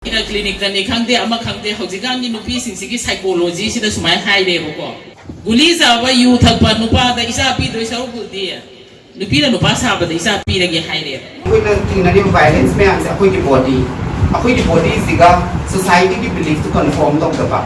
clinic dan ikhang de ama khang de hojigan ni nupi singsigi psychology sida sumai hai de ko guli sa ba yu thak pa nupa da isa pi doi sau gul di nupi na nupa sa ba da isa pi lagi hai de koi na tinari violence me ansa koi ki body siga society ki belief to conform tok da ba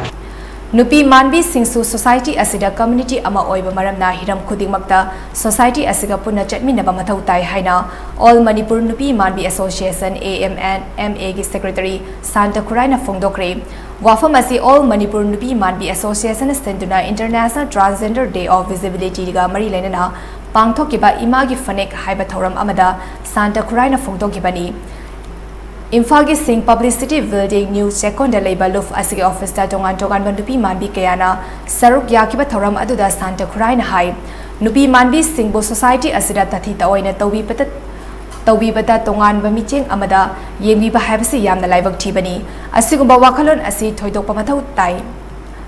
Nupi Manbi Singsu Society Asida Community Ama Oiba Maramna Hiram Kudingmakta Society Asiga Puna Chatmina Bamathau Tai Haina All Manipur Nupi Manbi Association AMN MA gi Secretary Santa Kuraina Fongdokre Wafamasi All Manipur Nupi Manbi Association Stenduna International Transgender Day of Visibility ga Mari Lenana Pangthokiba Imagi Fanek Haiba Thoram Amada Santa Kuraina Fongdokibani Infagi Singh Publicity Building News Second Labor Luf Asigi Office da Tongan Nupi Manbi Kayana Saruk Yakiba Thoram Aduda Santa Kuraina Hai Nupi Manbi Singbo Society Asida Tathi Taoina Taubi Bata Tongan Bamiching Amada Yemi Bahabsi Yam the Livak Tibani Asigumba Wakalon Asi Toidok Pamatau Tai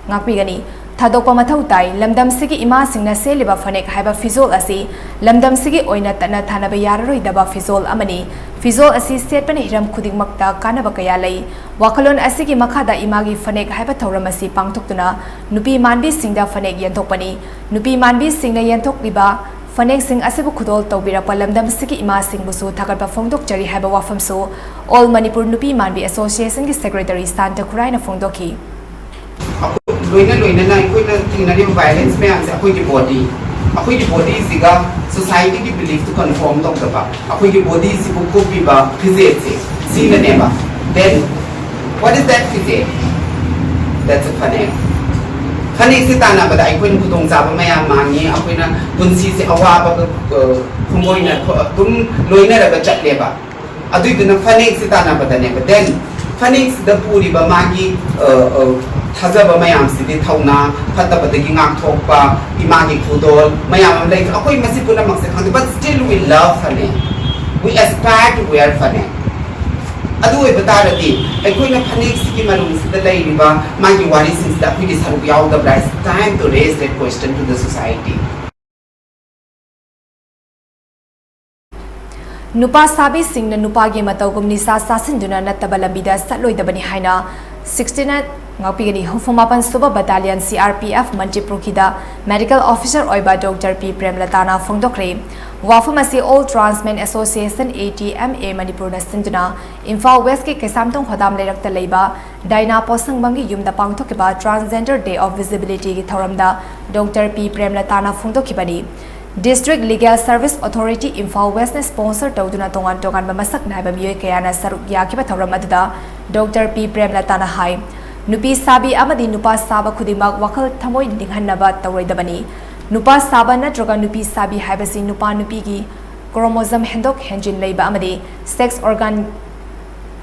Ngakbigani Thadok Pamathau Tai Lamdam Sigi Ima Singna Seliba Fanek Haiba Fizol Asi Lamdam Sigi Oina Tana Thanaba Yaroi Daba Fizol Amani Fizol Asi Setpan Hiram Kudingmakta Kanaba Kayalai Wakalon Asigi Makada Imagi Fanek Haiba Tauramasi Pangtoktuna Nupi Manbi Singda Fanek Yantokpani Nupi Manbi Singna Yantok Liba Fanek Sing Asibu Kudol Taubira Palamdam Sigi Ima Sing Busu Takarpa Fongdok Jari Haiba Wafamso All Manipur Nupi Manbi Association ki Secretary Santa Kuraina Fongdoki loina na koi na tinari violence me ansa koi ki body siga society ki belief to conform tok da ba koi ki body si ko pi ba physics si na ne ba then what is that physics that's a phane si ta na ba dai koi ku tong sa ba maya mangi koi na punsi se awa ba khumoi na tum loina ra ba chat le ba adui na phane si ta na ba da ne ba then phane si da puri ba magi Hazaba Mayam City Tauna, Patabati Ngak Topa, Imagi Kudol, Mayam like Akoi Masipuna Maxi, but still we love Fane. We aspire to wear Fane. Adu Batarati, a queen of Panik Sikimarums, the lady, Magi Wari since that we have we all the bright time to raise that question to the society. Nupa Sabi Singh na Nupa gi matawgum ni sa sasinduna natabalambida satloidabani haina 69 Ngapigani Hufumapan Suba Battalion CRPF Mantiprukida Medical Officer Oiba Dr. P. Premlatana Fongdokre Wafamasi All Transmen Association ATMA Manipur Sinduna Imphal West ke Kesamtong Hodam Lerakta Leiba Daina Posang Bangi Yumda Pangtokiba Transgender Day of Visibility ki Thoramda Dr. P. Premlatana Fongdokibani District Legal Service Authority Imphal West ne sponsor Toduna Tongan Bamasak Naiba Miyoi Kayana Saruk Yakiba Thoram Aduda Dr. P. Premlatana Hai Nupi Sabi Amadi Nupa Saba Kudimak Wakal Tamoy Dinghanaba Tawidabani Nupa Saba Natroga Nupi Sabi Habasi Nupa Nupigi Chromosome Hendok Henjin Leiba Amadi Sex Organ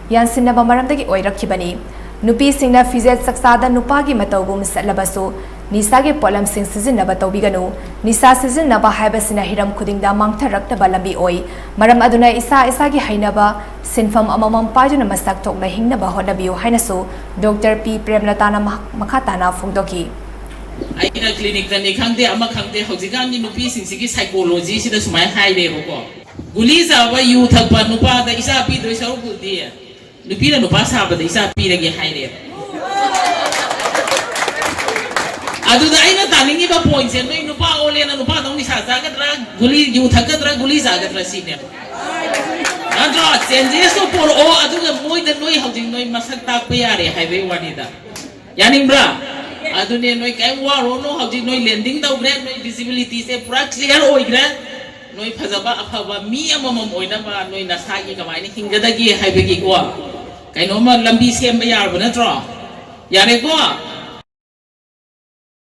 Yansinaba Maramdagi Oirakibani Nupi Singna Fizet Saksada Nupagi Matogum Setlabaso Nisagi Polam Sing Season Naba Tobigano Nisa Season Naba Habasina Hiram Kudingda Mangta Rakta Balambi Oi Maram Aduna Isagi Hainaba Sinfam Amamam Pajuna Masak Tok na Hingnaba Honabiyo Hainaso Dr. P. Premlatana Makatana Fongdoki ai na clinic dan ikhang de ama khang de hojigan ni nupi singsigi psychology sida sumai hai de ko guli sa ba yu thak pa nupa da isa pi doi sau gul di nupi na nupa sa ba da isa pi lagi hai de adu da ai na taningi ba point sen noi nupa ole na nupa dong ni sa sa ka tra guli yu thak ka tra guli sa ka tra sine Andro changes to por o adu ga moi da noi hojing noi masak tak pa yare hai be wani da yaning bra adu ne noi kai wa ro no hojing noi landing da bre noi visibility se pura clear oi gra noi phajaba aphaba mi amamam oina ba noi na sa gi kamai ni hingada gi hai be gi ko kai no ma lambi sem ba yar ba na tro yare ko